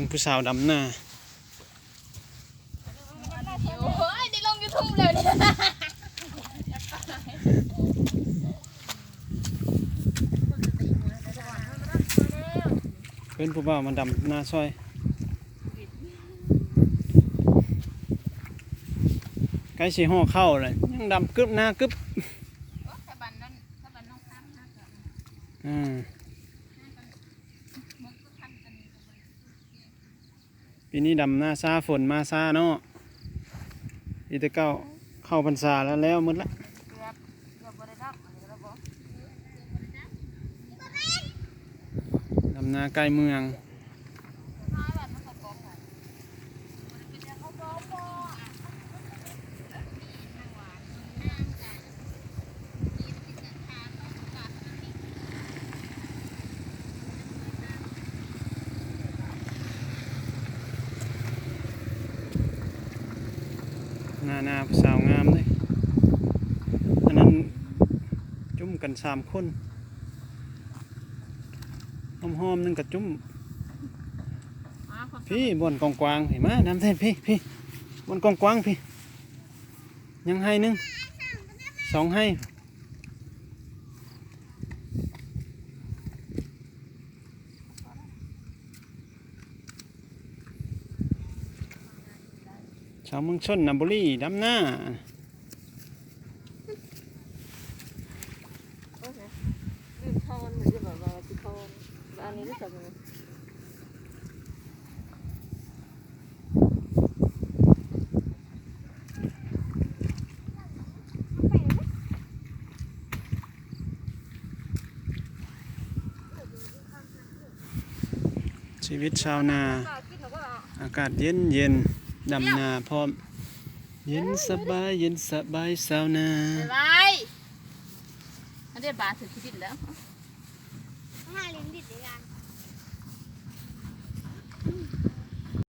เบิ่งผู้สาวดำหน้าโอ้ยได้ลง YouTube เลยเนี่ยเป็นผู้บ่าวมันดำหน้าซอยใกล้สิห่อเข้าเลยยังดำกึบหน้ากึบปีนี้ดำหน้าซาฝนมาซาเนาะอีตะเก้าเข้าพรรษาแล้วหมดละดำนาใกล้เมืองหน้าผู้สาวงามเลยอันนั้นจุ่มกัน3 คนหอมๆนึงกับจุ่มพี่บนกองกวางเห็นไหมน้ำเท่พี่บนกองกวางพี่ยังให้นึง2ให้ชาวเมืองชนบุรีดำหน้าชีวิตชาวนาอากาศเย็นดำนาพร้อมเย็นสบายชาวนาไปอันนี้บาถึงชีวิตแล้วห้าลิ้นดิดเลยกัน